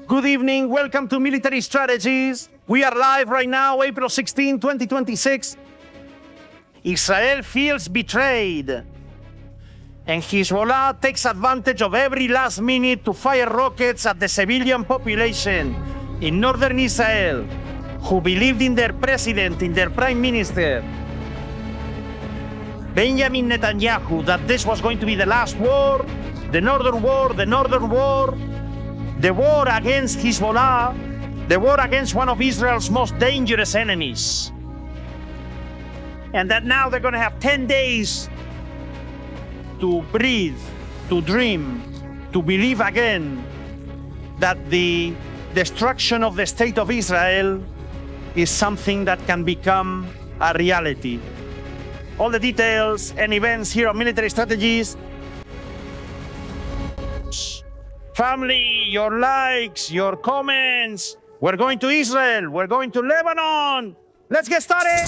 Good evening. Welcome to Military Strategies. We are live right now, April 16, 2026. Israel feels betrayed, and Hezbollah takes advantage of every last minute to fire rockets at the civilian population in northern Israel who believed in their president, in their prime minister, Benjamin Netanyahu, that this was going to be the last war, the northern war, the war against Hezbollah, the war against one of Israel's most dangerous enemies. And that now they're going to have 10 days to breathe, to dream, to believe again that the destruction of the state of Israel is something that can become a reality. All the details and events here on Military Strategies. Family, your likes, your comments. We're going to Israel. We're going to Lebanon. Let's get started.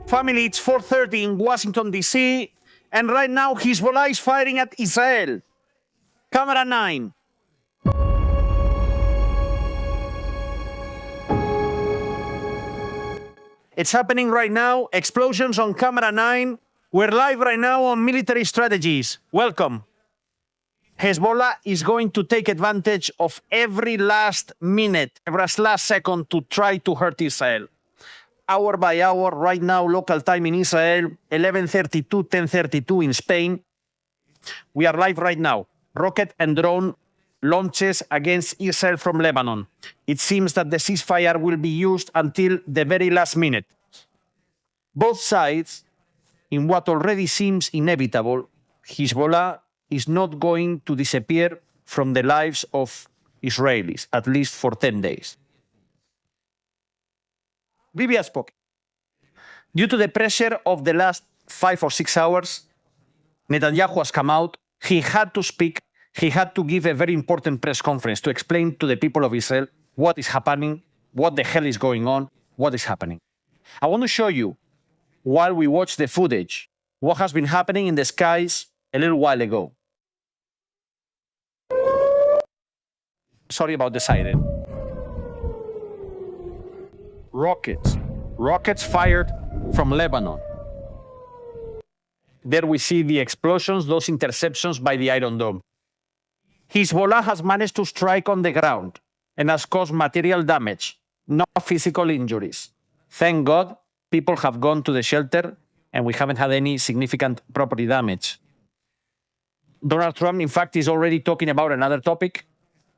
Family, it's 4:30 in Washington, D.C., and right now Hezbollah is firing at Israel. Camera 9. It's happening right now. Explosions on camera 9. We're live right now on Military Strategies. Welcome. Hezbollah is going to take advantage of every last minute, every last second to try to hurt Israel. Hour by hour, right now, local time in Israel, 11:32, 10:32 in Spain. We are live right now. Rocket and drone launches against Israel from Lebanon. It seems that the ceasefire will be used until the very last minute. Both sides, in what already seems inevitable, Hezbollah is not going to disappear from the lives of Israelis, at least for 10 days. Bibi has spoken. Due to the pressure of the last 5 or 6 hours, Netanyahu has come out. He had to speak. He had to give a very important press conference to explain to the people of Israel what is happening, what the hell is going on, what is happening. I want to show you, while we watch the footage, what has been happening in the skies a little while ago. Sorry about the siren. Rockets fired from Lebanon. There we see the explosions, those interceptions by the Iron Dome. Hezbollah has managed to strike on the ground and has caused material damage, not physical injuries. Thank God, people have gone to the shelter and we haven't had any significant property damage. Donald Trump, in fact, is already talking about another topic.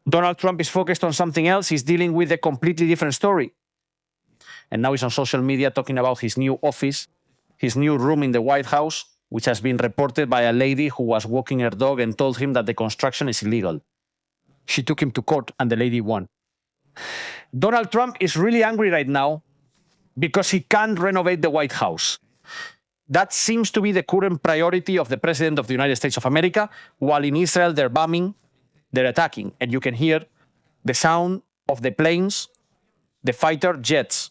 Donald Trump is focused on something else. He's dealing with a completely different story. And now he's on social media talking about his new office, his new room in the White House, which has been reported by a lady who was walking her dog and told him that the construction is illegal. She took him to court and the lady won. Donald Trump is really angry right now because he can't renovate the White House. That seems to be the current priority of the President of the United States of America, while in Israel they're bombing, they're attacking, and you can hear the sound of the planes, the fighter jets.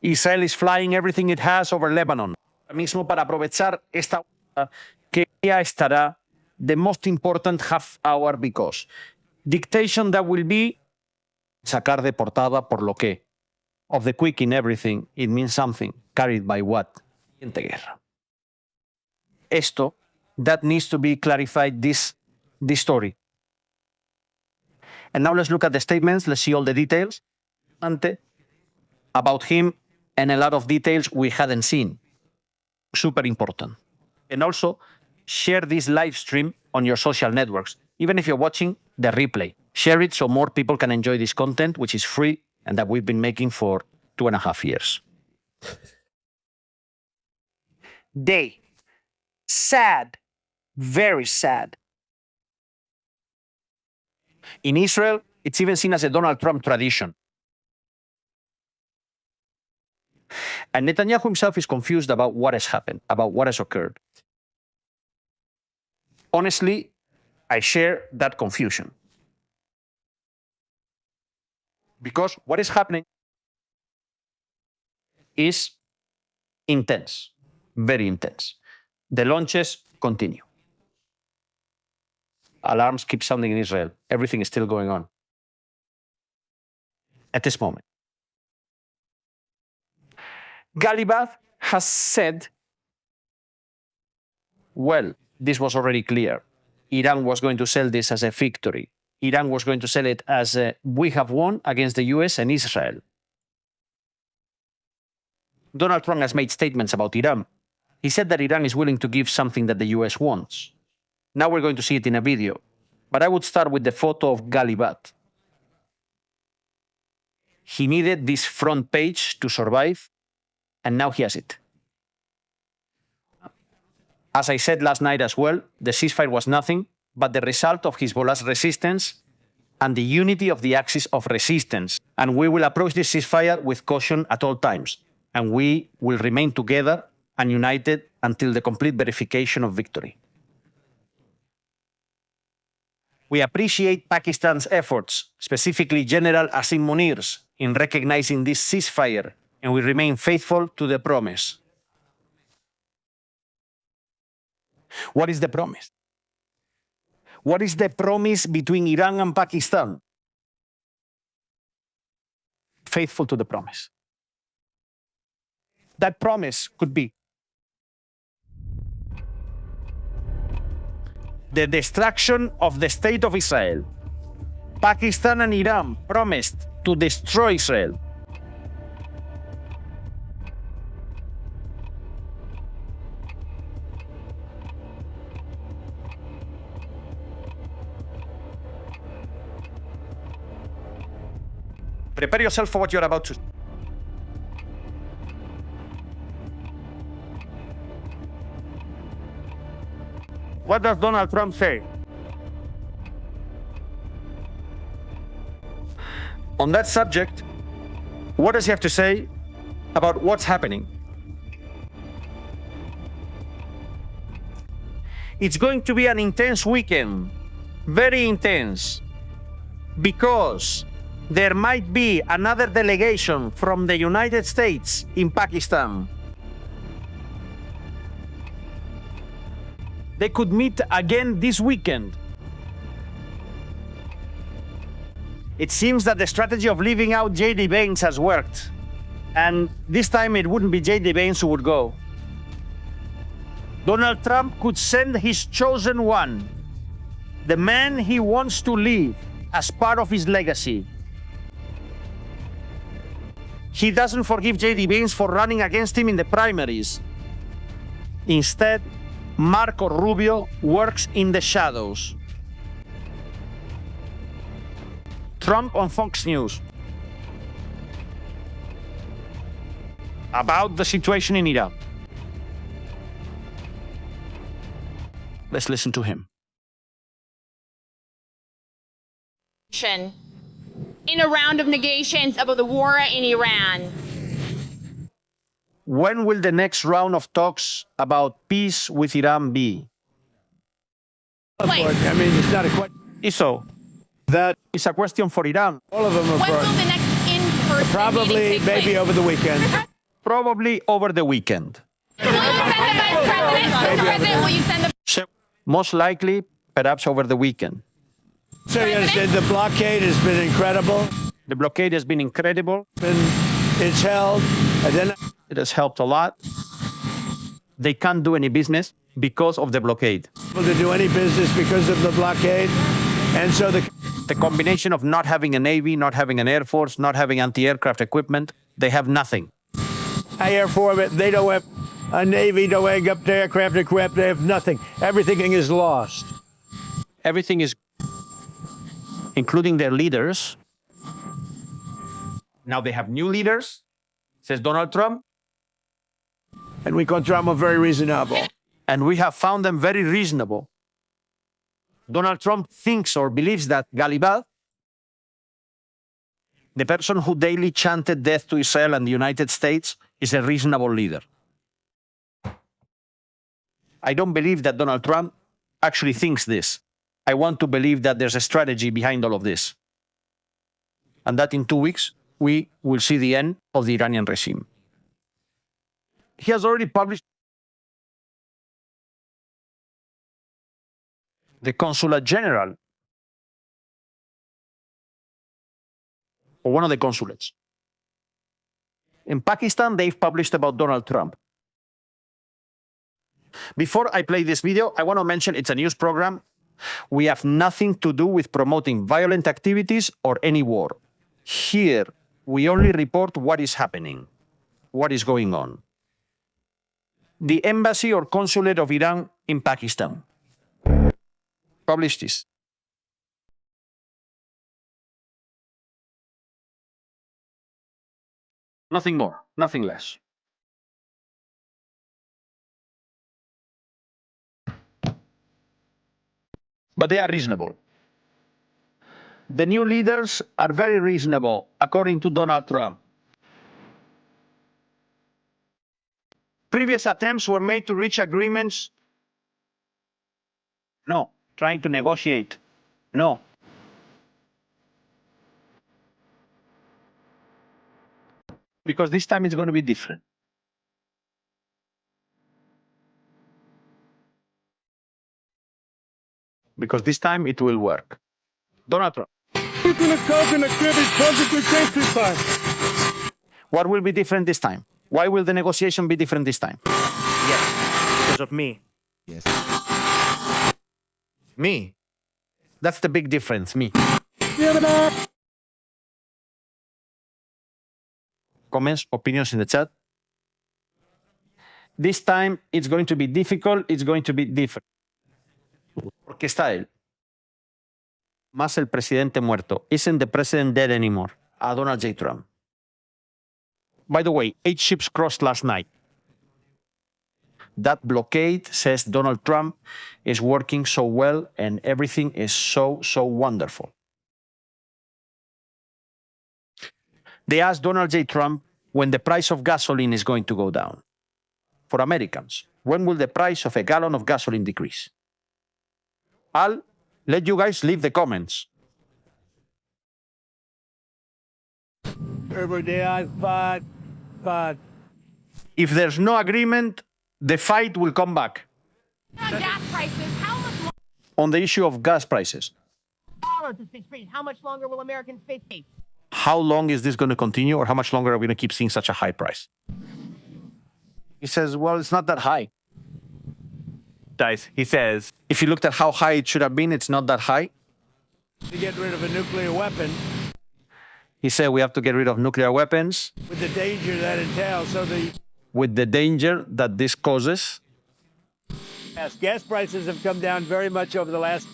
Israel is flying everything it has over Lebanon. Ahora mismo, para aprovechar esta que ya estará the most important half hour because dictation that will be sacar de portada por lo que of the quick in everything, it means something carried by what? Guerra. Esto, that needs to be clarified, this story. And now let's look at the statements. Let's see all the details about him and a lot of details we hadn't seen. Super important. And also share this live stream on your social networks. Even if you're watching the replay, share it so more people can enjoy this content, which is free and that we've been making for 2.5 years. Day. Sad. Very sad. In Israel, it's even seen as a Donald Trump tradition. And Netanyahu himself is confused about what has happened, about what has occurred. Honestly, I share that confusion. Because what is happening is intense, very intense. The launches continue. Alarms keep sounding in Israel. Everything is still going on at this moment. Ghalibaf has said, well, this was already clear. Iran was going to sell this as a victory. Iran was going to sell it as we have won against the US and Israel. Donald Trump has made statements about Iran. He said that Iran is willing to give something that the US wants. Now we're going to see it in a video. But I would start with the photo of Ghalibaf. He needed this front page to survive, and now he has it. As I said last night as well, the ceasefire was nothing but the result of Hezbollah's resistance and the unity of the axis of resistance. And we will approach this ceasefire with caution at all times. And we will remain together and united until the complete verification of victory. We appreciate Pakistan's efforts, specifically General Asim Munir's, in recognizing this ceasefire, and we remain faithful to the promise. What is the promise? What is the promise between Iran and Pakistan? Faithful to the promise. That promise could be the destruction of the state of Israel. Pakistan and Iran promised to destroy Israel. Prepare yourself for what you're about to. What does Donald Trump say? On that subject, what does he have to say about what's happening? It's going to be an intense weekend, very intense, because there might be another delegation from the United States in Pakistan. They could meet again this weekend. It seems that the strategy of leaving out J.D. Vance has worked. And this time it wouldn't be J.D. Vance who would go. Donald Trump could send his chosen one, the man he wants to leave as part of his legacy. He doesn't forgive J.D. Vance for running against him in the primaries. Instead, Marco Rubio works in the shadows. Trump on Fox News about the situation in Iran. Let's listen to him. In a round of negations about the war in Iran. When will the next round of talks about peace with Iran be? I mean, it's not a question. So, that is a question for Iran. All of them are When will the next in-person Probably, take maybe place? over the weekend. Probably over the weekend. Will you send the vice president? Mr. President, will you send the So, most likely, perhaps over the weekend. So you understand the blockade has been incredible. The blockade has been incredible. It's held, and then It has helped a lot. They can't do any business because of the blockade. able to do any business because of the blockade. And so The combination of not having a navy, not having an air force, not having anti-aircraft equipment, they have nothing. Air Force, they don't have a Navy, don't have up to aircraft equipped, they have nothing. Everything is lost. Everything is, including their leaders. Now they have new leaders, says Donald Trump, And we consider them very reasonable. and we have found them very reasonable. Donald Trump thinks or believes that Ghalibaf, the person who daily chanted death to Israel and the United States, is a reasonable leader. I don't believe that Donald Trump actually thinks this. I want to believe that there's a strategy behind all of this. And that in 2 weeks, we will see the end of the Iranian regime. He has already published the Consulate General, or one of the consulates. In Pakistan, they've published about Donald Trump. Before I play this video, I want to mention it's a news program. We have nothing to do with promoting violent activities or any war. Here, we only report what is happening, what is going on. The embassy or consulate of Iran in Pakistan published this. Nothing more, nothing less. But they are reasonable. The new leaders are very reasonable, according to Donald Trump. Previous attempts were made to reach agreements. No. Trying to negotiate. No. Because this time it's going to be different. Because this time it will work. Donald Trump. What will be different this time? Why will the negotiation be different this time? Yes, because of me. Yes. Me. That's the big difference, me. Comments, opinions in the chat. This time it's going to be difficult, it's going to be different. Porque está él. Más el presidente muerto. Isn't the president dead anymore? A Donald J. Trump. By the way, 8 ships crossed last night. That blockade, says Donald Trump, is working so well and everything is so wonderful. They asked Donald J. Trump when the price of gasoline is going to go down. For Americans, when will the price of a gallon of gasoline decrease? I'll let you guys leave the comments. If there's no agreement, the fight will come back. gas prices? How much longer On the issue of gas prices, to space freeze? How much longer will Americans face pay? how long is this going to continue, or how much longer are we going to keep seeing such a high price? He says, well, it's not that high. Dice, he says, If you looked at how high it should have been, it's not that high. To get rid of a nuclear weapon He said we have to get rid of nuclear weapons with the danger that entails. So with the danger that this causes. gas prices have come down very much over the last.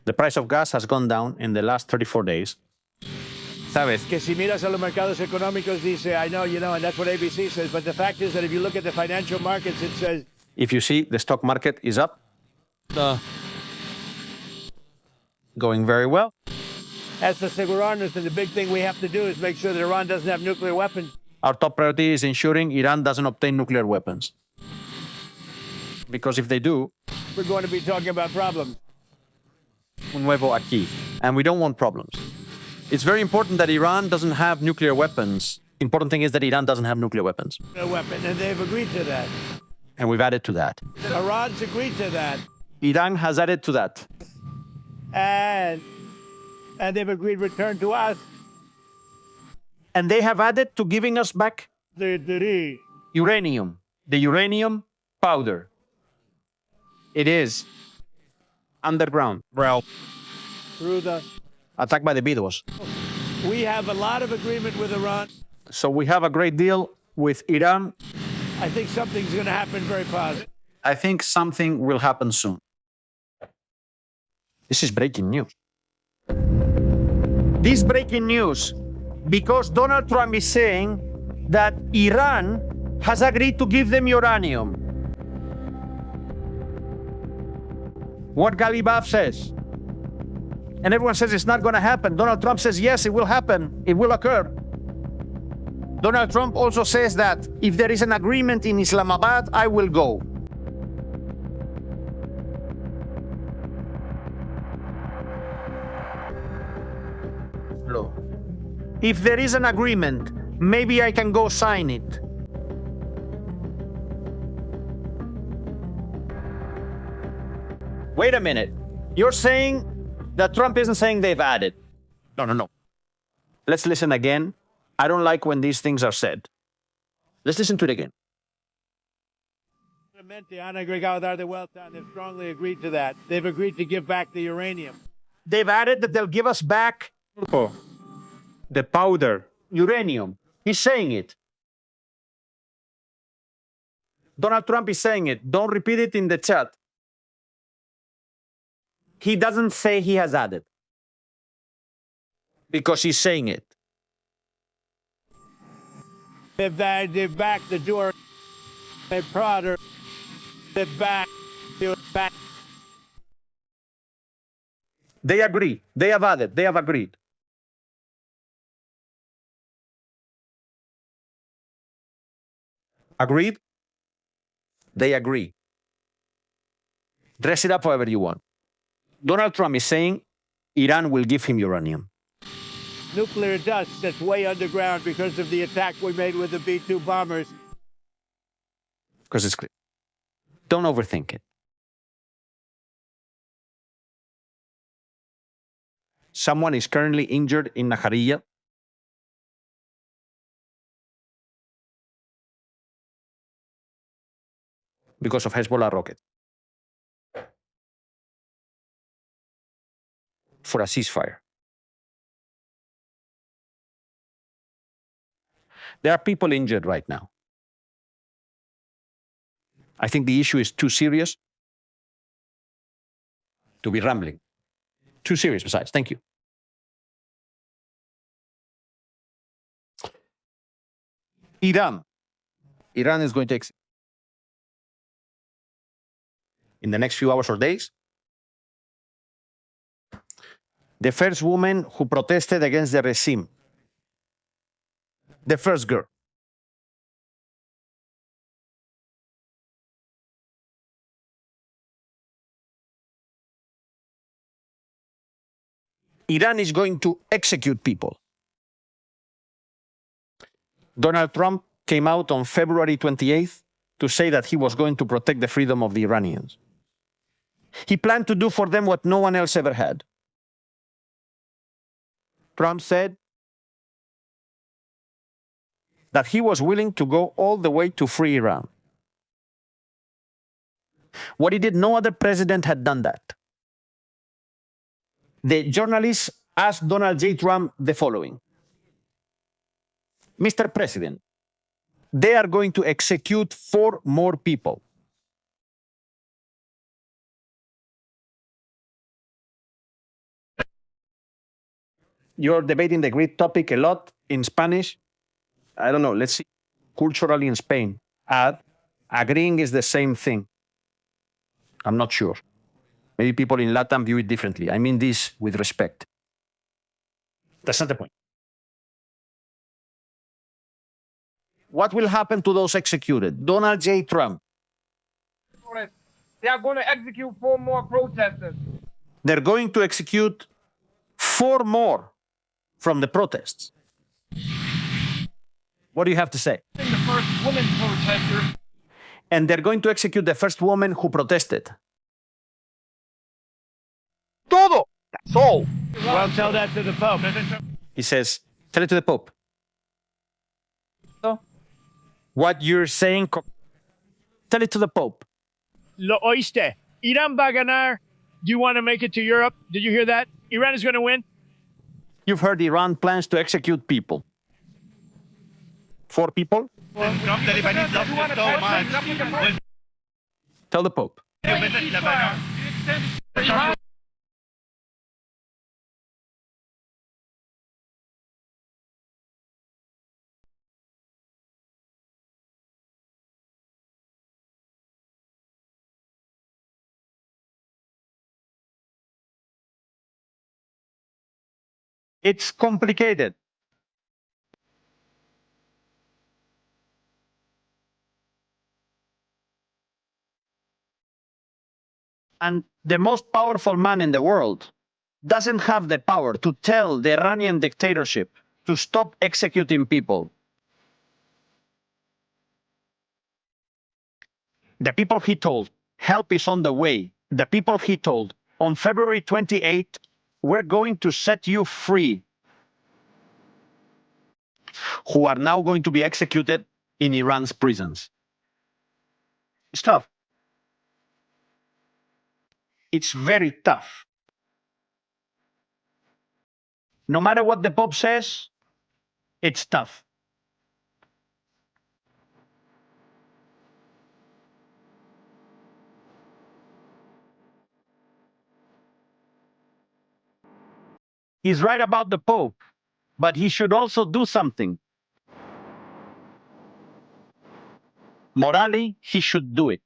The price of gas has gone down in the last 34 days. sabes, Que si miras a los mercados económicos, dice, I know, and that's what ABC says. But the fact is that if you look at the financial markets, it says. If you see, the stock market is up. Going very well. As to asegurarnos, then the big thing we have to do is make sure that Iran doesn't have nuclear weapons. Our top priority is ensuring Iran doesn't obtain nuclear weapons. Because if they do, We're going to be talking about problems. un nuevo aquí. And we don't want problems. It's very important that Iran doesn't have nuclear weapons. Important thing is that Iran doesn't have nuclear weapons. A weapon, and they've agreed to that. And we've added to that. Iran's agreed to that. Iran has added to that. And they've agreed return to us And they have added to giving us back the uranium, the uranium powder. It is underground. Well, through the. attacked by the Beatles. We have a lot of agreement with Iran. So we have a great deal with Iran. I think something's going to happen very positive. I think something will happen soon. This is breaking news. This breaking news because Donald Trump is saying that Iran has agreed to give them uranium. What Galibaf says. And everyone says it's not going to happen. Donald Trump says, yes, it will happen. It will occur. Donald Trump also says that if there is an agreement in Islamabad, I will go. Hello. If there is an agreement, maybe I can go sign it. Wait a minute. You're saying that Trump isn't saying they've added. No. Let's listen again. I don't like when these things are said. Let's listen to it again. They've strongly agreed to that. They've agreed to give back the uranium. They've added that they'll give us back The powder. uranium. He's saying it. Donald Trump is saying it. Don't repeat it in the chat. He doesn't say he has added. Because he's saying it. They've backed the door. They've prodded. They've backed. They agree. They have added. They have agreed. Agreed? They agree. Dress it up however you want. Donald Trump is saying Iran will give him uranium. Nuclear dust that's way underground because of the attack we made with the B-2 bombers. Because it's clear. Don't overthink it. Someone is currently injured in Naharija. Because of Hezbollah rocket. For a ceasefire. There are people injured right now. I think the issue is too serious to be rambling. Too serious besides. Thank you. Iran. Iran is going to exit. In the next few hours or days, the first woman who protested against the regime, the first girl. Iran is going to execute people. Donald Trump came out on February 28th to say that he was going to protect the freedom of the Iranians. He planned to do for them what no one else ever had. Trump said that he was willing to go all the way to free Iran. What he did, no other president had done that. The journalists asked Donald J. Trump the following. Mr. President, they are going to execute 4 more people. You're debating the great topic a lot in Spanish. I don't know, let's see. Culturally in Spain, agreeing is the same thing. I'm not sure. Maybe people in Latin view it differently. I mean this with respect. That's not the point. What will happen to those executed? Donald J. Trump. They are going to execute 4 more protesters. They're going to execute 4 more from the protests. What do you have to say? The first woman protester. And they're going to execute the first woman who protested. Todo. That's all. Well, tell that to the Pope. He says, tell it to the Pope. So, what you're saying, tell it to the Pope. Lo oíste. Irán va a ganar. Do you want to make it to Europe? Did you hear that? Iran is going to win. You've heard Iran plans to execute people. 4 people? Tell the Pope. It's complicated. And the most powerful man in the world doesn't have the power to tell the Iranian dictatorship to stop executing people. The people he told, help is on the way. The people he told, on February 28th, we're going to set you free, who are now going to be executed in Iran's prisons. It's tough. It's very tough. No matter what the Pope says, it's tough. He's right about the Pope, but he should also do something. Morally, he should do it.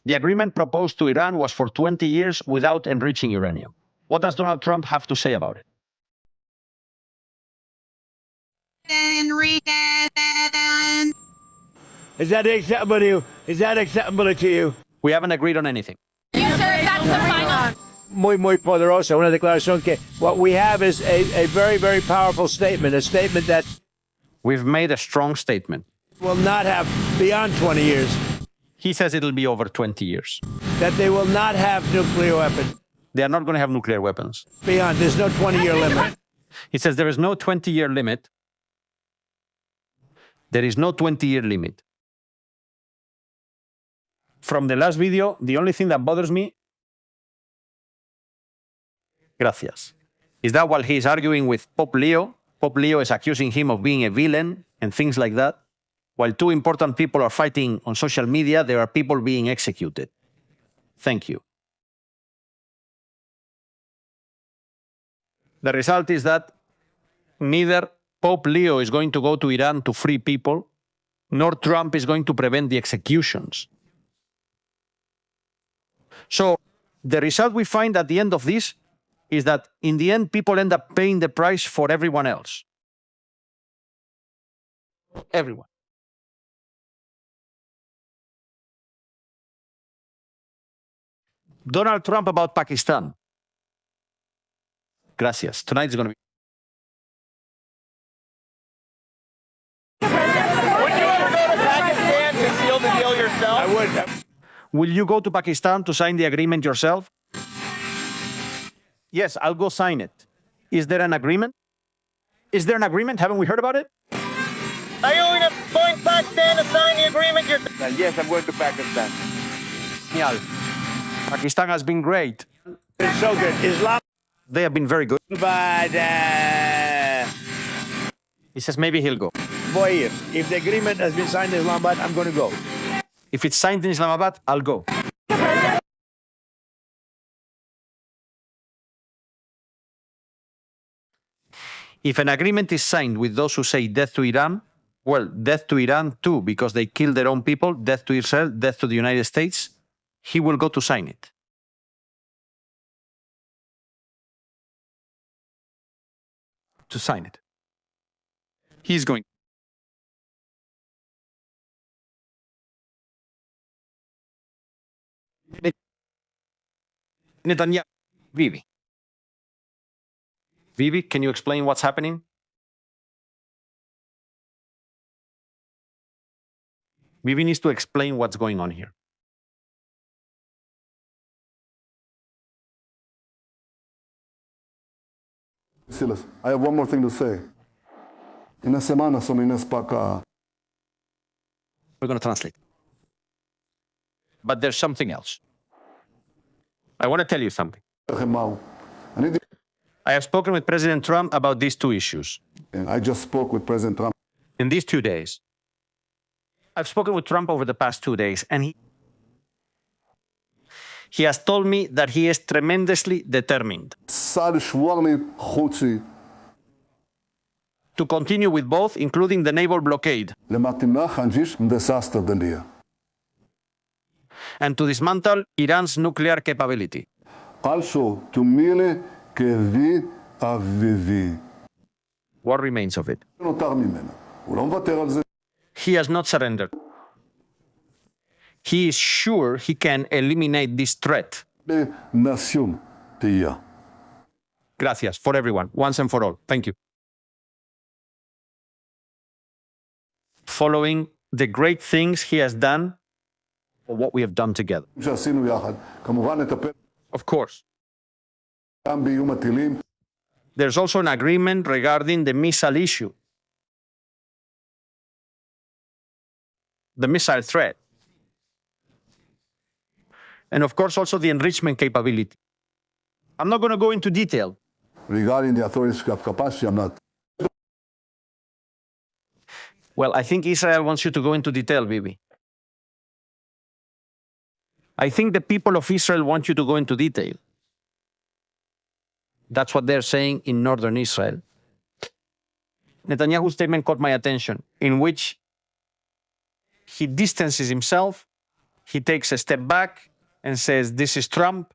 The agreement proposed to Iran was for 20 years without enriching uranium. What does Donald Trump have to say about it? Is that acceptable to you? Is that acceptable to you? We haven't agreed on anything. Yes, sir, that's the final. Muy poderosa. Una declaración que what we have is a very, very powerful statement, a statement that We've made a strong statement. will not have beyond 20 years, He says it'll be over 20 years. that they will not have nuclear weapons They are not going to have nuclear weapons. beyond. There's no 20-year limit. He says there is no 20-year limit. There is no 20-year limit. From the last video, the only thing that bothers me, gracias, is that while he is arguing with Pope Leo is accusing him of being a villain and things like that. While 2 important people are fighting on social media, there are people being executed. Thank you. The result is that neither Pope Leo is going to go to Iran to free people, nor Trump is going to prevent the executions. So the result we find at the end of this is that in the end, people end up paying the price for everyone else. Everyone. Donald Trump about Pakistan. Gracias. Tonight is going to be. Would you ever go to Pakistan to seal the deal yourself? I would. Will you go to Pakistan to sign the agreement yourself? Yes, I'll go sign it. Is there an agreement? Is there an agreement? Haven't we heard about it? Are you going to Pakistan to sign the agreement yourself? Yes, I'm going to Pakistan. Genial. Pakistan has been great. It's so good. Islam, They have been very good. but He says maybe he'll go. boy, if the agreement has been signed in Islamabad, I'm going to go. If it's signed in Islamabad, I'll go. If an agreement is signed with those who say death to Iran, well, death to Iran too, because they killed their own people, death to Israel, death to the United States, he will go to sign it. To sign it. He's going. Netanyahu. Vivi. Vivi, can you explain what's happening? Vivi needs to explain what's going on here. Silas, I have one more thing to say. Ina semana să mă spaka. We're going to translate. But there's something else. I want to tell you something. I have spoken with President Trump about these two issues. I just spoke with President Trump. In these 2 days, I've spoken with Trump over the past 2 days, and he has told me that he is tremendously determined to continue with both, including the naval blockade, and to dismantle Iran's nuclear capability. What remains of it? He has not surrendered. He is sure he can eliminate this threat. Gracias for everyone, once and for all. Thank you. Following the great things he has done, or what we have done together. Of course. There's also an agreement regarding the missile issue, the missile threat, and of course also the enrichment capability. I'm not going to go into detail. Regarding the authorities' capacity, I'm not. Well, I think Israel wants you to go into detail, Bibi. I think the people of Israel want you to go into detail. That's what they're saying in northern Israel. Netanyahu's statement caught my attention, in which he distances himself, he takes a step back and says, this is Trump.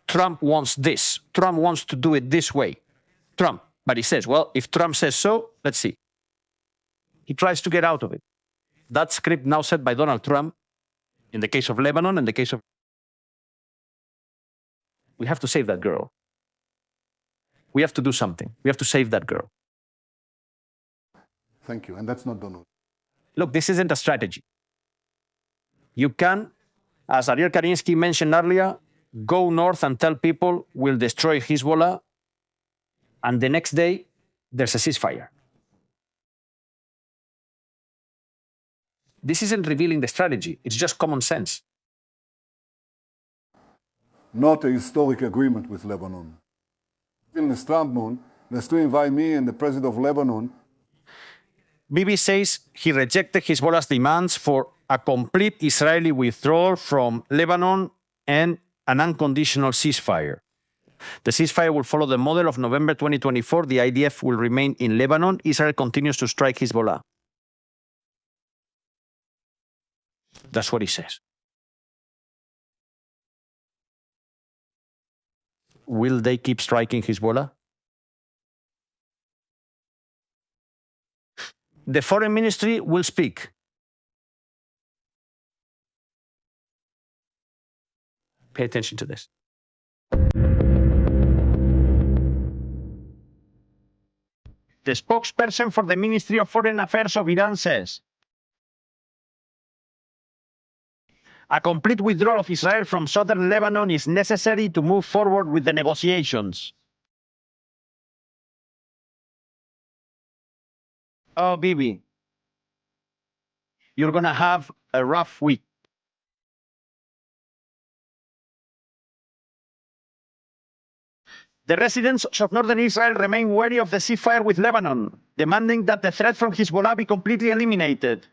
Trump wants this. Trump wants to do it this way. Trump. But he says, well, if Trump says so, let's see. He tries to get out of it. That script now set by Donald Trump, in the case of Lebanon, in the case of... We have to save that girl. We have to do something. We have to save that girl. Thank you. And that's not Donald. Look, this isn't a strategy. You can, as Ariel Karinsky mentioned earlier, go north and tell people we'll destroy Hezbollah, and the next day, there's a ceasefire. This isn't revealing the strategy. It's just common sense. Not a historic agreement with Lebanon. In Istanbul, there's to invite me and the president of Lebanon. Bibi says he rejected Hezbollah's demands for a complete Israeli withdrawal from Lebanon and an unconditional ceasefire. The ceasefire will follow the model of November 2024. The IDF will remain in Lebanon. Israel continues to strike Hezbollah. That's what he says. Will they keep striking Hezbollah? The foreign ministry will speak. Pay attention to this. The spokesperson for the Ministry of Foreign Affairs of Iran says, a complete withdrawal of Israel from southern Lebanon is necessary to move forward with the negotiations. Oh, Bibi, you're going to have a rough week. The residents of northern Israel remain wary of the ceasefire with Lebanon, demanding that the threat from Hezbollah be completely eliminated.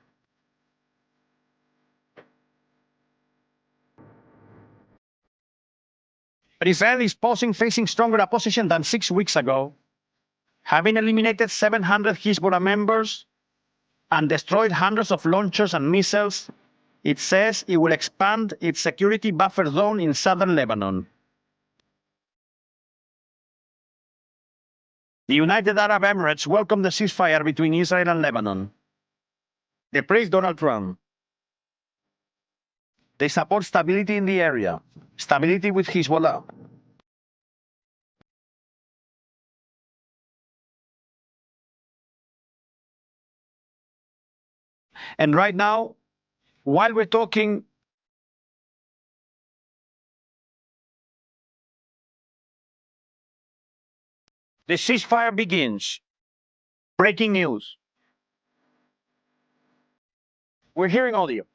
But Israel is posing facing stronger opposition than 6 weeks ago, having eliminated 700 Hezbollah members and destroyed hundreds of launchers and missiles. It says it will expand its security buffer zone in southern Lebanon. The United Arab Emirates welcomed the ceasefire between Israel and Lebanon. They praised Donald Trump. They support stability in the area, stability with Hezbollah. And right now, while we're talking, the ceasefire begins. Breaking news. We're hearing audio.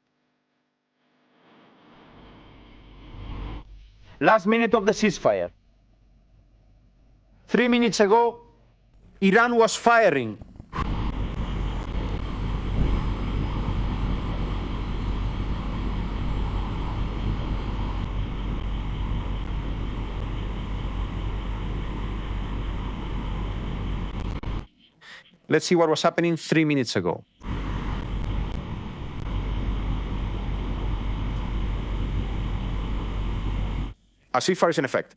Last minute of the ceasefire. 3 minutes ago, Iran was firing. Let's see what was happening 3 minutes ago. A ceasefire is in effect.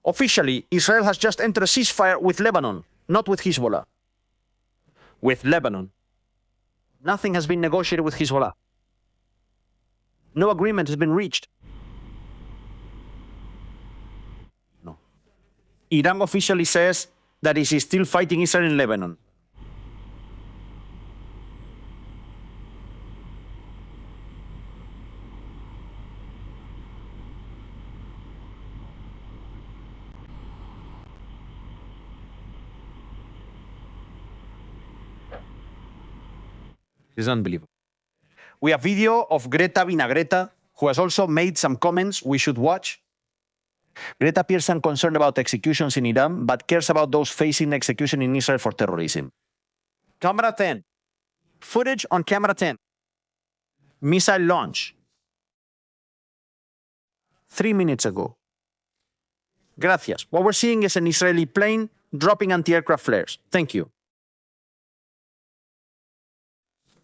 Officially, Israel has just entered a ceasefire with Lebanon, not with Hezbollah. With Lebanon. Nothing has been negotiated with Hezbollah. No agreement has been reached. No. Iran officially says that it is still fighting Israel in Lebanon. It's unbelievable. We have video of Greta Vinagreta, who has also made some comments we should watch. Greta appears unconcerned about executions in Iran, but cares about those facing execution in Israel for terrorism. Camera 10. Footage on camera 10. Missile launch. 3 minutes ago. Gracias. What we're seeing is an Israeli plane dropping anti-aircraft flares. Thank you.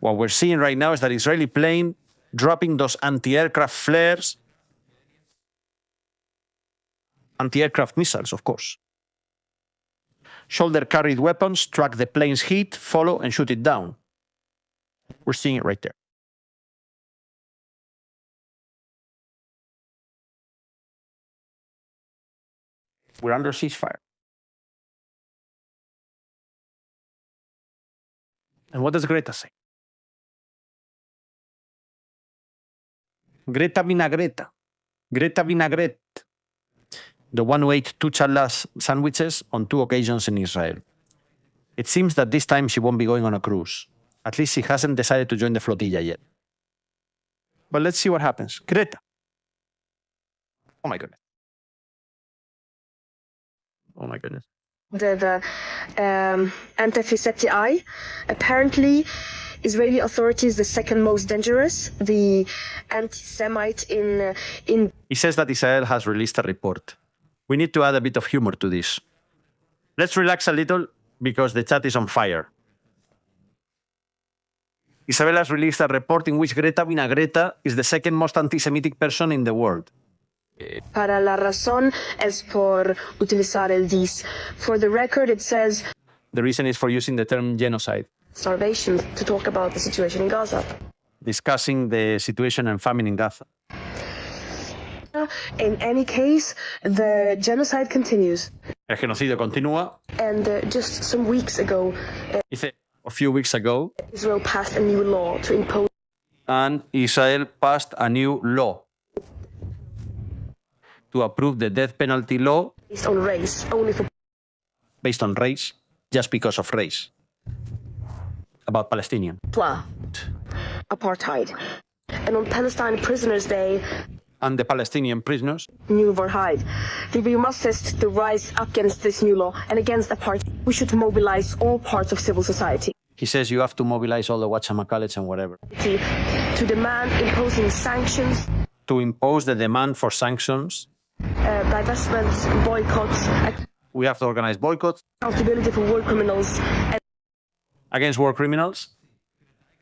What we're seeing right now is that Israeli plane dropping those anti-aircraft flares. Anti-aircraft missiles, of course. Shoulder-carried weapons track the plane's heat, follow, and shoot it down. We're seeing it right there. We're under ceasefire. And what does Greta say? Greta Vinagreta. Greta Vinaigrette. The one who ate 2 challah sandwiches on 2 occasions in Israel. It seems that this time she won't be going on a cruise. At least she hasn't decided to join the flotilla yet. But let's see what happens. Greta. Oh my goodness. Oh my goodness. The anti-Fiseti, apparently Israeli authorities the second most dangerous, the anti-Semite in. He says that Israel has released a report. We need to add a bit of humor to this. Let's relax a little because the chat is on fire. Israel has released a report in which Greta Vinagreta is the second most anti-Semitic person in the world. Para la razón es por utilizar el dis. For the record, it says. The reason is for using the term genocide. Starvation, to talk about the situation in Gaza. Discussing the situation and famine in Gaza. In any case, the genocide continues. El genocidio continúa. And just some weeks ago, A few weeks ago, Israel passed a new law to impose. And Israel passed a new law to approve the death penalty law Based on race, only for. Based on race, just because of race. About Palestinian. Apartheid. And on Palestine Prisoners' Day, And the Palestinian prisoners. New Varheid. We must test the rise against this new law and against apartheid. We should mobilize all parts of civil society. He says you have to mobilize all the whatchamacallits and whatever. To demand imposing sanctions. To impose the demand for sanctions. Divestments, boycotts. We have to organize boycotts. Accountability for war criminals. Against war criminals?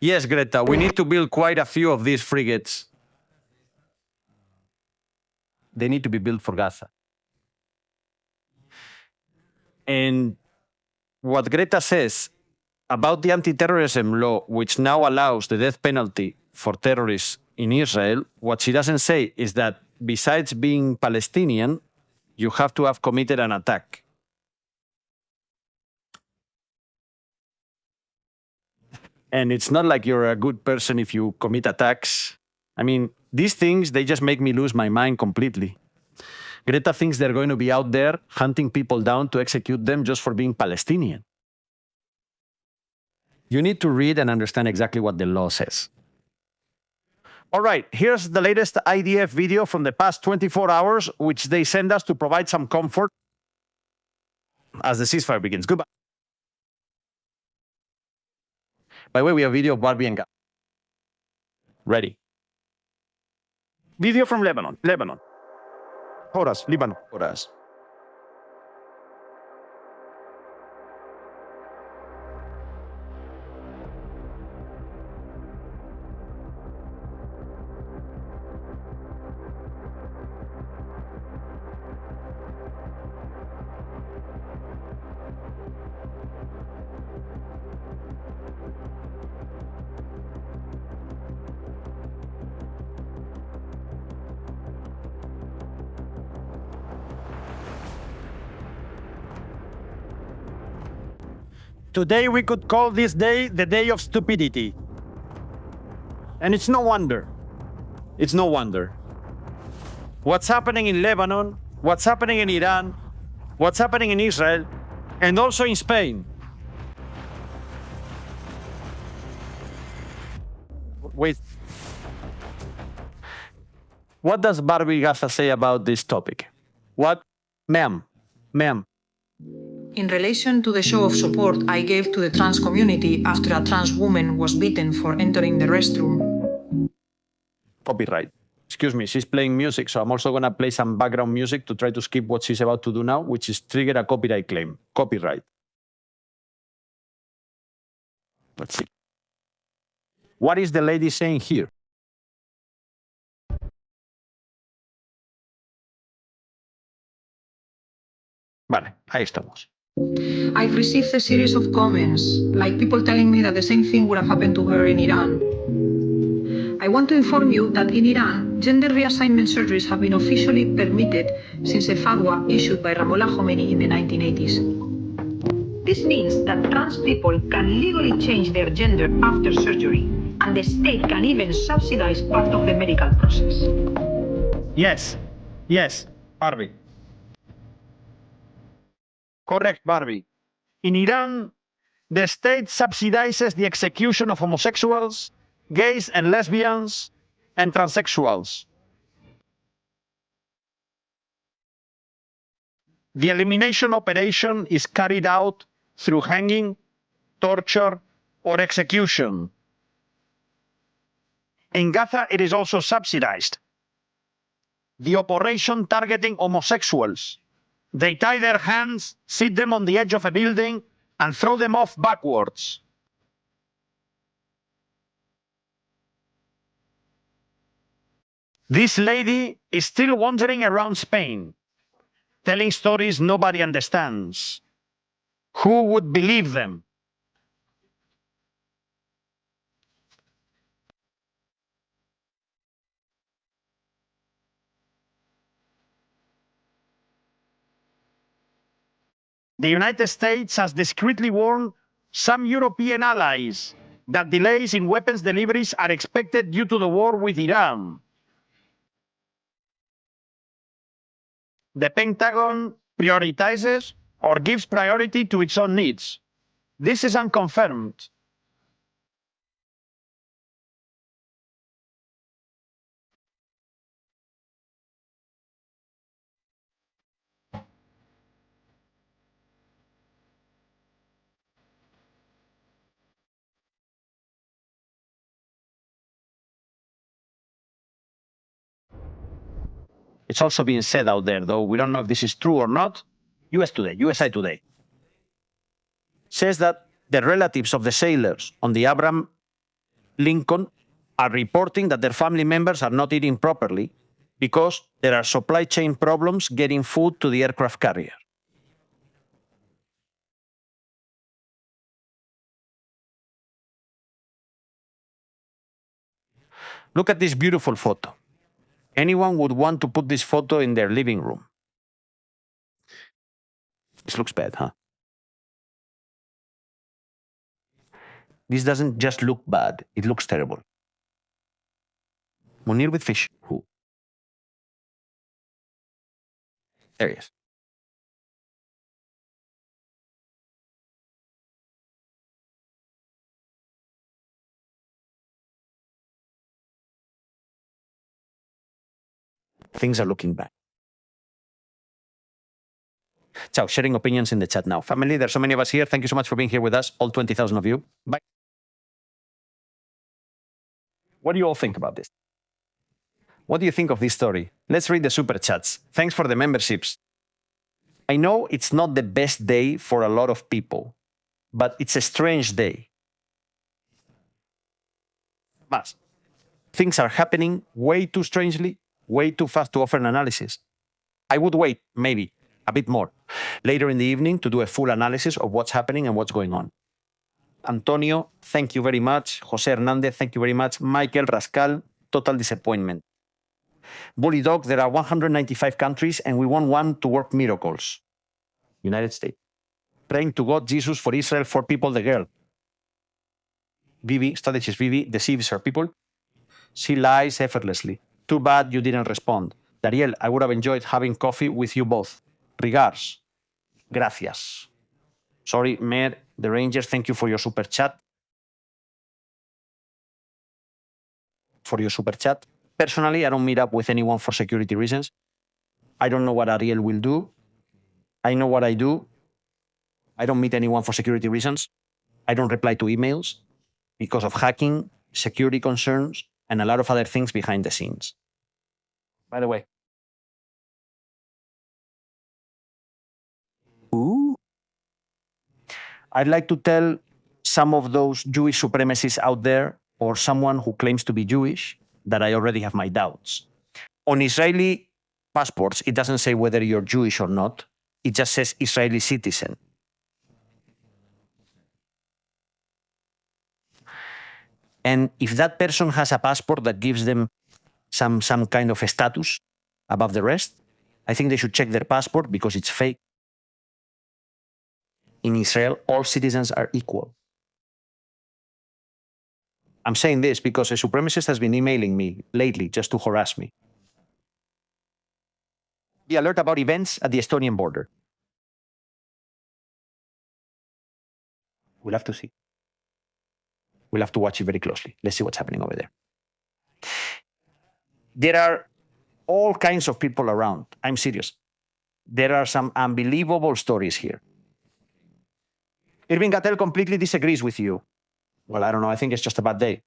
Yes, Greta, we need to build quite a few of these frigates. They need to be built for Gaza. And what Greta says about the anti-terrorism law, which now allows the death penalty for terrorists in Israel, what she doesn't say is that besides being Palestinian, you have to have committed an attack. And it's not like you're a good person if you commit attacks. I mean, these things, they just make me lose my mind completely. Greta thinks they're going to be out there hunting people down to execute them just for being Palestinian. You need to read and understand exactly what the law says. All right, here's the latest IDF video from the past 24 hours, which they send us to provide some comfort as the ceasefire begins. Goodbye. By the way, we have video of Barbie and Gaza. Ready. Video from Lebanon. Horas, Líbano. Horas. Today we could call this day the day of stupidity. And it's no wonder. It's no wonder. What's happening in Lebanon, what's happening in Iran, what's happening in Israel, and also in Spain. Wait. What does Barbie Gaza say about this topic? What? Ma'am. In relation to the show of support I gave to the trans community after a trans woman was beaten for entering the restroom. Copyright. Excuse me, she's playing music, so I'm also going to play some background music to try to skip what she's about to do now, which is trigger a copyright claim. Copyright. Let's see. What is the lady saying here? Vale, ahí estamos. I've received a series of comments, like people telling me that the same thing would have happened to her in Iran. I want to inform you that in Iran, gender reassignment surgeries have been officially permitted since a fatwa issued by Ramollah Khomeini in the 1980s. This means that trans people can legally change their gender after surgery, and the state can even subsidize part of the medical process. Yes, Barbie. Correct, Barbie. In Iran, the state subsidizes the execution of homosexuals, gays and lesbians, and transsexuals. The elimination operation is carried out through hanging, torture, or execution. In Gaza, it is also subsidized. The operation targeting homosexuals. They tie their hands, sit them on the edge of a building, and throw them off backwards. This lady is still wandering around Spain, telling stories nobody understands. Who would believe them? The United States has discreetly warned some European allies that delays in weapons deliveries are expected due to the war with Iran. The Pentagon prioritizes or gives priority to its own needs. This is unconfirmed. It's also being said out there, though we don't know if this is true or not. USA Today says that the relatives of the sailors on the Abraham Lincoln are reporting that their family members are not eating properly because there are supply chain problems getting food to the aircraft carrier. Look at this beautiful photo. Anyone would want to put this photo in their living room. This looks bad, huh? This doesn't just look bad, it looks terrible. Munir with fish. Who? There he is. Things are looking bad. Ciao, sharing opinions in the chat now. Family, there's so many of us here. Thank you so much for being here with us, all 20,000 of you. Bye. What do you all think about this? What do you think of this story? Let's read the super chats. Thanks for the memberships. I know it's not the best day for a lot of people, but it's a strange day. Mas, things are happening way too strangely, way too fast to offer an analysis. I would wait, maybe, a bit more, later in the evening to do a full analysis of what's happening and what's going on. Antonio, thank you very much. Jose Hernandez, thank you very much. Michael Rascal, total disappointment. Bully Dog, there are 195 countries and we want one to work miracles. United States. Praying to God, Jesus, for Israel, for people, the girl. Vivi, strategist Vivi, deceives her people. She lies effortlessly. Too bad you didn't respond. Dariel, I would have enjoyed having coffee with you both. Regards. Gracias. Sorry, Mayor, the Rangers, thank you for your super chat. Personally, I don't meet up with anyone for security reasons. I don't know what Ariel will do. I know what I do. I don't meet anyone for security reasons. I don't reply to emails because of hacking, security concerns, and a lot of other things behind the scenes. By the way. Ooh. I'd like to tell some of those Jewish supremacists out there, or someone who claims to be Jewish, that I already have my doubts. On Israeli passports, it doesn't say whether you're Jewish or not. It just says Israeli citizen. And if that person has a passport that gives them some kind of a status above the rest, I think they should check their passport because it's fake. In Israel, all citizens are equal. I'm saying this because a supremacist has been emailing me lately just to harass me. Be alert about events at the Estonian border. We'll have to see. We'll have to watch it very closely. Let's see what's happening over there. There are all kinds of people around. I'm serious. There are some unbelievable stories here. Irving Gattel completely disagrees with you. Well, I don't know. I think it's just a bad day.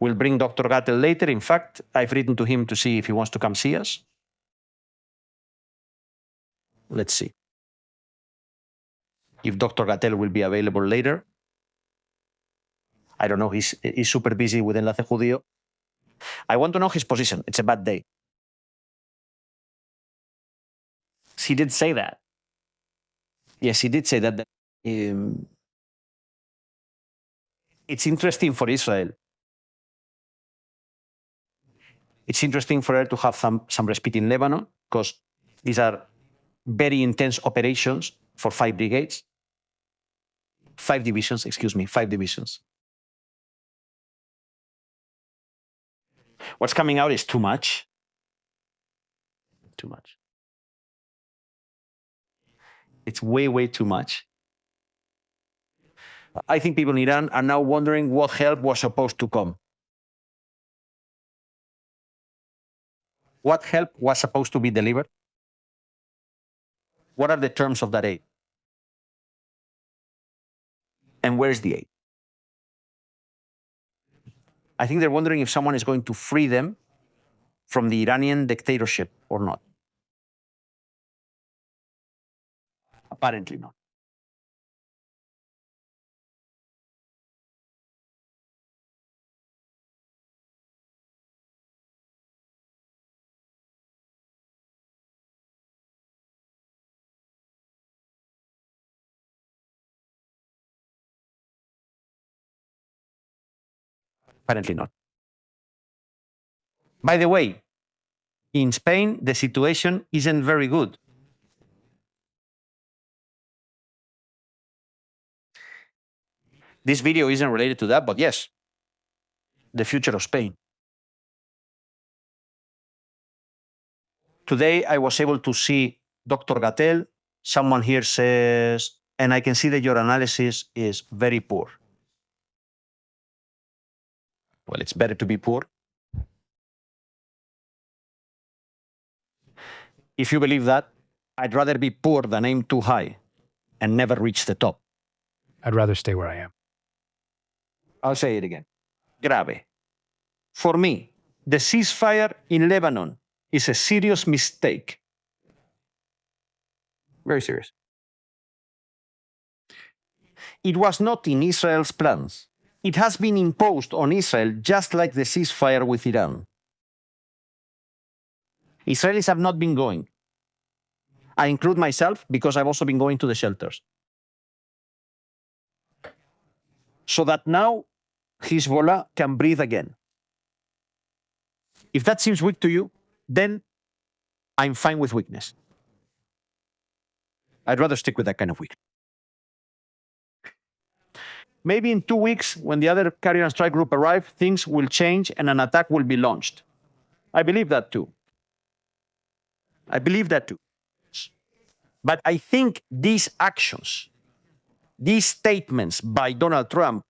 We'll bring Dr. Gattel later. In fact, I've written to him to see if he wants to come see us. Let's see if Dr. Gattel will be available later. I don't know. He's super busy with Enlace Judío. I want to know his position. It's a bad day. He did say that. Yes, he did say that. It's interesting for Israel. It's interesting for her to have some respite in Lebanon because these are very intense operations for 5 brigades. 5 divisions, excuse me, 5 divisions. What's coming out is too much. Too much. It's way, way too much. I think people in Iran are now wondering what help was supposed to come. What help was supposed to be delivered? What are the terms of that aid? And where's the aid? I think they're wondering if someone is going to free them from the Iranian dictatorship or not. Apparently not. Apparently not. By the way, in Spain, the situation isn't very good. This video isn't related to that, but yes, the future of Spain. Today, I was able to see Dr. Gatell. Someone here says, and I can see that your analysis is very poor. Well, it's better to be poor. If you believe that, I'd rather be poor than aim too high and never reach the top. I'd rather stay where I am. I'll say it again. Grave. For me, the ceasefire in Lebanon is a serious mistake. Very serious. It was not in Israel's plans. It has been imposed on Israel just like the ceasefire with Iran. Israelis have not been going. I include myself because I've also been going to the shelters. So that now Hezbollah can breathe again. If that seems weak to you, then I'm fine with weakness. I'd rather stick with that kind of weakness. Maybe in 2 weeks, when the other carrier and strike group arrive, things will change and an attack will be launched. I believe that too. I believe that too. But I think these actions, these statements by Donald Trump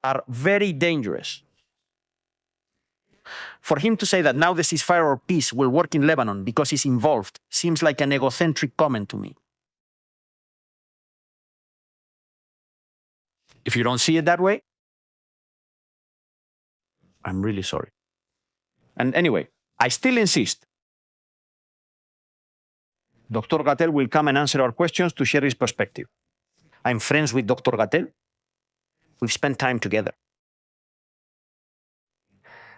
are very dangerous. For him to say that now the ceasefire or peace will work in Lebanon because he's involved seems like an egocentric comment to me. If you don't see it that way, I'm really sorry. And anyway, I still insist. Dr. Gatell will come and answer our questions to share his perspective. I'm friends with Dr. Gatell. We've spent time together.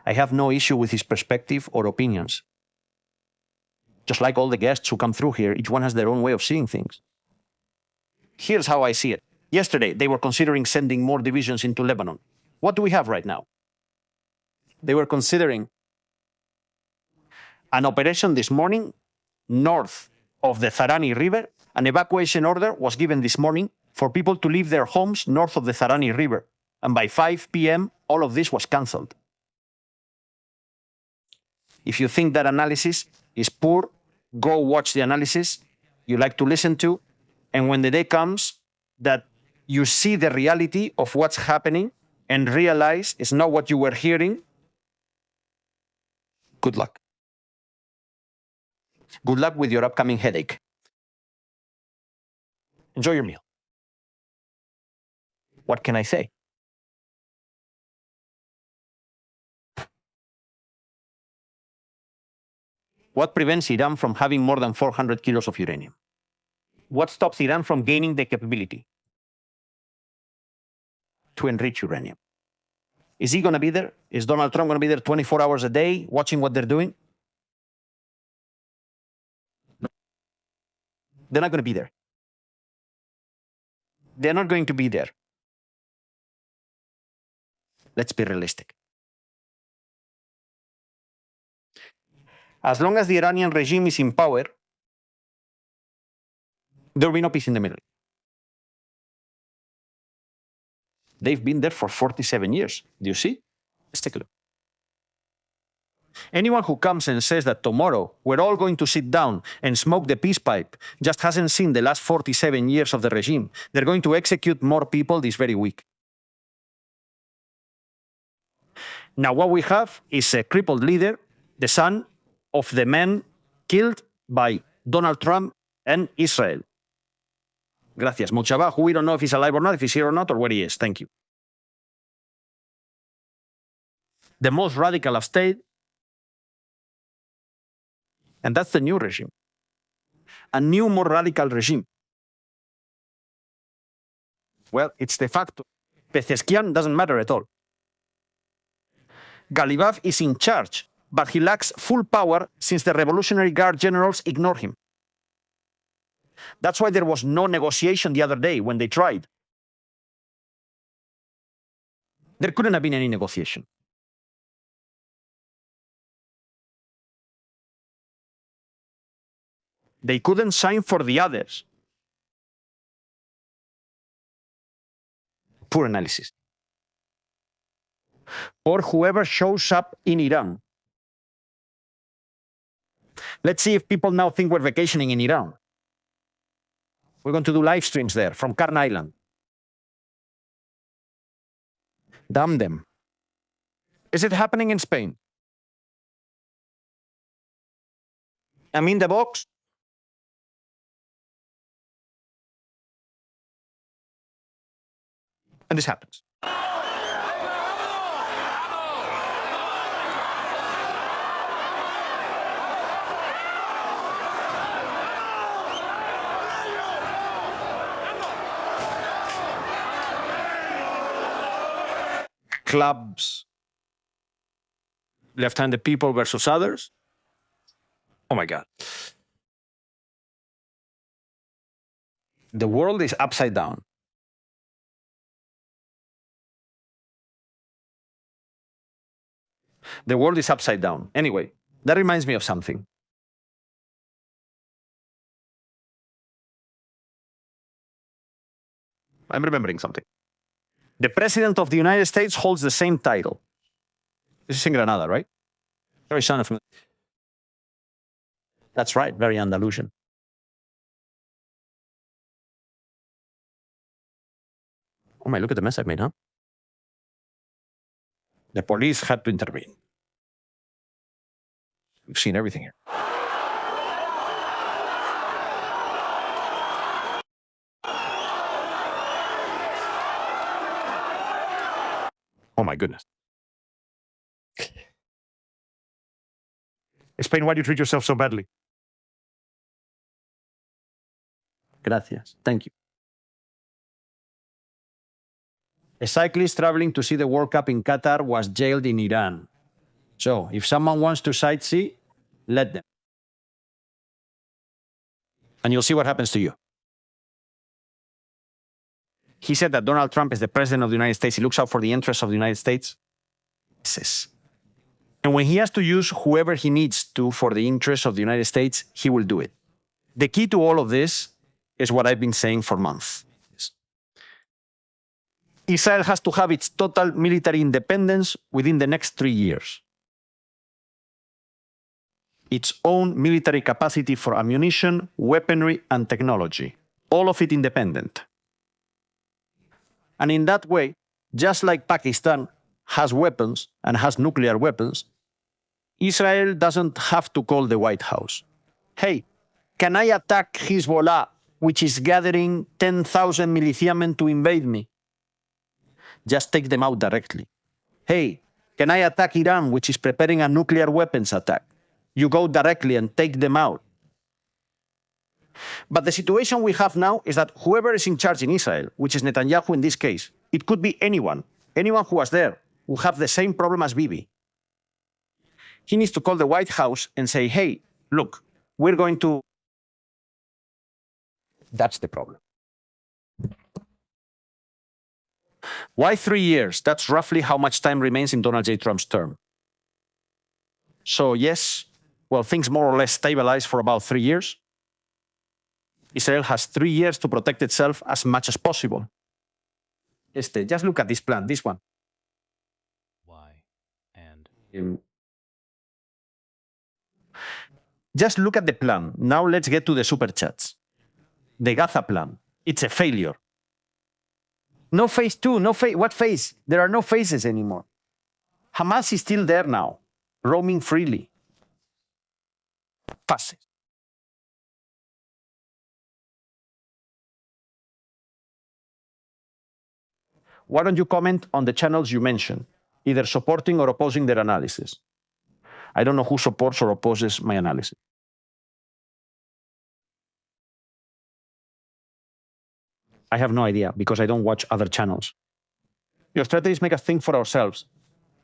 I have no issue with his perspective or opinions. Just like all the guests who come through here, each one has their own way of seeing things. Here's how I see it. Yesterday, they were considering sending more divisions into Lebanon. What do we have right now? They were considering an operation this morning north of the Zarani River. An evacuation order was given this morning for people to leave their homes north of the Zarani River. And by 5 p.m., all of this was cancelled. If you think that analysis is poor, go watch the analysis you like to listen to. And when the day comes that you see the reality of what's happening and realize it's not what you were hearing, good luck. Good luck with your upcoming headache. Enjoy your meal. What can I say? What prevents Iran from having more than 400 kilos of uranium? What stops Iran from gaining the capability to enrich uranium? Is he going to be there? Is Donald Trump going to be there 24 hours a day watching what they're doing? No. They're not going to be there. They're not going to be there. Let's be realistic. As long as the Iranian regime is in power, there will be no peace in the Middle East. They've been there for 47 years. Do you see? Let's take a look. Anyone who comes and says that tomorrow we're all going to sit down and smoke the peace pipe just hasn't seen the last 47 years of the regime. They're going to execute more people this very week. Now what we have is a crippled leader, the son of the man killed by Donald Trump and Israel. Gracias. Muchaba, who we don't know if he's alive or not, if he's here or not, or where he is. Thank you. The most radical of state, and that's the new regime. A new, more radical regime. Well, it's de facto. Pezeshkian doesn't matter at all. Galibaf is in charge, but he lacks full power since the Revolutionary Guard generals ignore him. That's why there was no negotiation the other day when they tried. There couldn't have been any negotiation. They couldn't sign for the others. Poor analysis. Or whoever shows up in Iran. Let's see if people now think we're vacationing in Iran. We're going to do live streams there from Carn Island. Damn them. Is it happening in Spain? I'm in the box. And this happens. Clubs, left-handed people versus others. Oh my God. The world is upside down. The world is upside down. Anyway, that reminds me of something. I'm remembering something. The President of the United States holds the same title. This is in Granada, right? Very son of... That's right, very Andalusian. Oh my, look at the mess I've made, huh? The police had to intervene. We've seen everything here. Oh my goodness. Spain, why do you treat yourself so badly? Gracias. Thank you. A cyclist traveling to see the World Cup in Qatar was jailed in Iran. So, if someone wants to sightsee, let them. And you'll see what happens to you. He said that Donald Trump is the president of the United States. He looks out for the interests of the United States. And when he has to use whoever he needs to for the interests of the United States, he will do it. The key to all of this is what I've been saying for months. Israel has to have its total military independence within the next 3 years. Its own military capacity for ammunition, weaponry, and technology. All of it independent. And in that way, just like Pakistan has weapons and has nuclear weapons, Israel doesn't have to call the White House. Hey, can I attack Hezbollah, which is gathering 10,000 militiamen to invade me? Just take them out directly. Hey, can I attack Iran, which is preparing a nuclear weapons attack? You go directly and take them out. But the situation we have now is that whoever is in charge in Israel, which is Netanyahu in this case, it could be anyone who was there, will have the same problem as Bibi. He needs to call the White House and say, hey, look, we're going to... That's the problem. Why 3 years? That's roughly how much time remains in Donald J. Trump's term. So yes, well, things more or less stabilize for about 3 years. Israel has 3 years to protect itself as much as possible. Just look at this plan, this one. Why? And just look at the plan. Now let's get to the super chats. The Gaza plan, it's a failure. No phase 2, no phase. What phase? There are no phases anymore. Hamas is still there now, roaming freely. Fases. Why don't you comment on the channels you mentioned, either supporting or opposing their analysis? I don't know who supports or opposes my analysis. I have no idea because I don't watch other channels. Your strategies make us think for ourselves,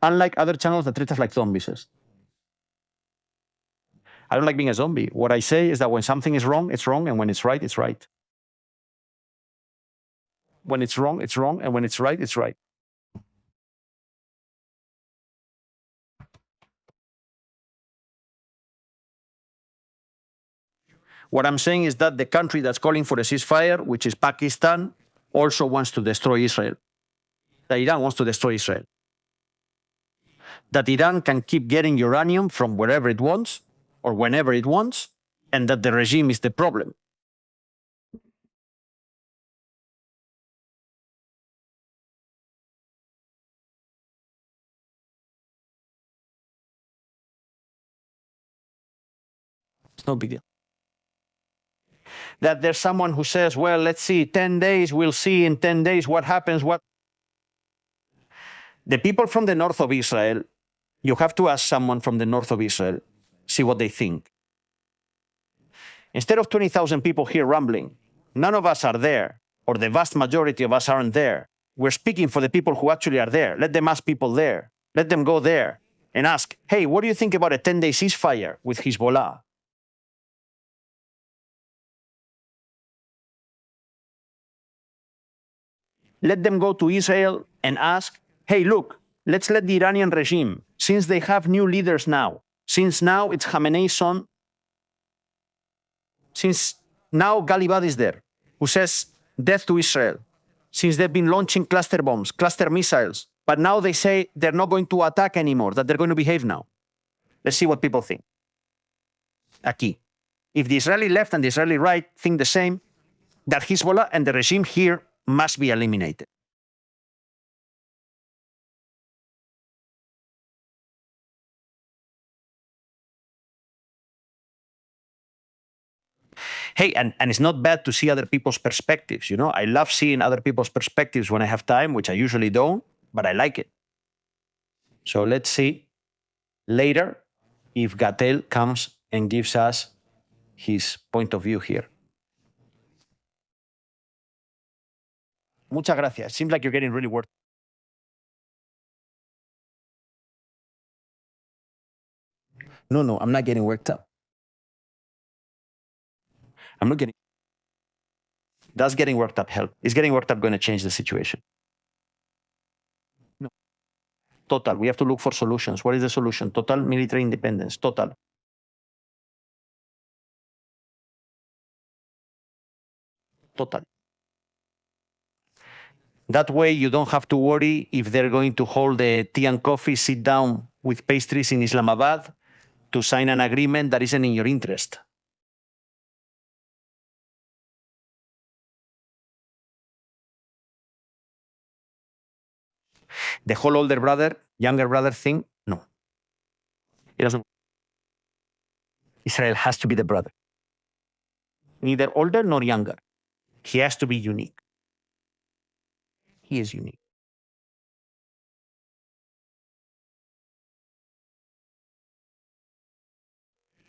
unlike other channels that treat us like zombies. I don't like being a zombie. What I say is that when something is wrong, it's wrong, and when it's right, it's right. When it's wrong, it's wrong, and when it's right, it's right. What I'm saying is that the country that's calling for a ceasefire, which is Pakistan, also wants to destroy Israel. that Iran wants to destroy Israel. That Iran can keep getting uranium from wherever it wants or whenever it wants, and that the regime is the problem. It's no big deal. That there's someone who says, well, let's see, 10 days, we'll see in 10 days what happens. The people from the north of Israel, you have to ask someone from the north of Israel, see what they think. Instead of 20,000 people here rambling, none of us are there, or the vast majority of us aren't there. We're speaking for the people who actually are there. Let them ask people there. Let them go there and ask, hey, what do you think about a 10-day ceasefire with Hezbollah? Let them go to Israel and ask, hey, look, let's let the Iranian regime, since they have new leaders now, since now it's Khamenei's son, since now Ghalibad is there, who says death to Israel, since they've been launching cluster bombs, cluster missiles, but now they say they're not going to attack anymore, that they're going to behave now. Let's see what people think. Aquí. If the Israeli left and the Israeli right think the same, that Hezbollah and the regime here must be eliminated. Hey, and it's not bad to see other people's perspectives. You know, I love seeing other people's perspectives when I have time, which I usually don't, but I like it. So let's see later if Gatel comes and gives us his point of view here. Muchas gracias. Seems like you're getting really worked. No, I'm not getting worked up. I'm not getting. Does getting worked up help? Is getting worked up going to change the situation? No. Total. We have to look for solutions. What is the solution? Total military independence. Total. Total. That way you don't have to worry if they're going to hold the tea and coffee, sit down with pastries in Islamabad to sign an agreement that isn't in your interest. The whole older brother, younger brother thing, no. It doesn't. Israel has to be the brother. Neither older nor younger. He has to be unique. He is unique.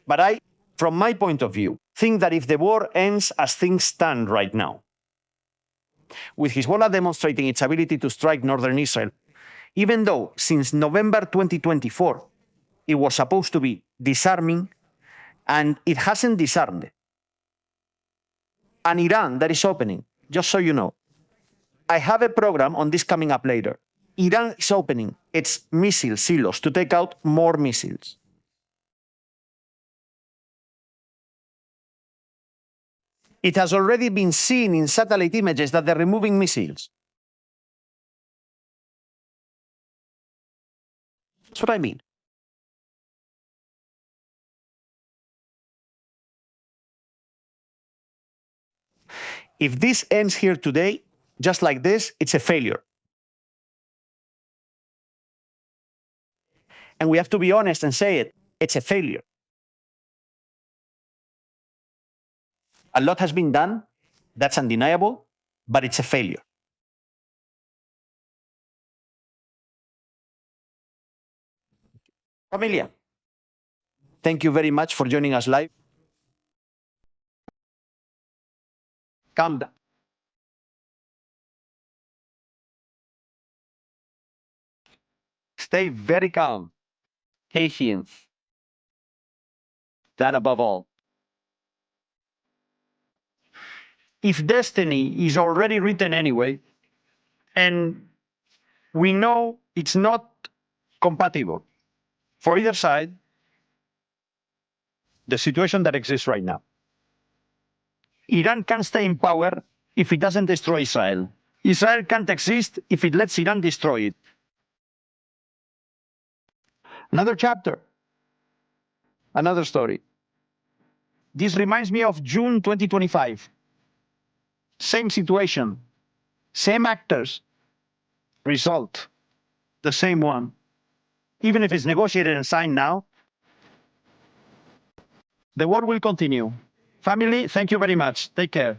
But I, from my point of view, think that if the war ends as things stand right now, with Hezbollah demonstrating its ability to strike northern Israel, even though since November 2024, it was supposed to be disarming, and it hasn't disarmed. And Iran, that is opening, just so you know, I have a program on this coming up later. Iran is opening its missile silos to take out more missiles. It has already been seen in satellite images that they're removing missiles. That's what I mean. If this ends here today, just like this, it's a failure. And we have to be honest and say it, it's a failure. A lot has been done, that's undeniable, but it's a failure. Familia, thank you very much for joining us live. Calm down. Stay very calm. Patience. That above all. If destiny is already written anyway, and we know it's not compatible for either side, the situation that exists right now. Iran can stay in power if it doesn't destroy Israel. Israel can't exist if it lets Iran destroy it. Another chapter. Another story. This reminds me of June 2025. Same situation. Same actors. Result. The same one. Even if it's negotiated and signed now, the war will continue. Family, thank you very much. Take care.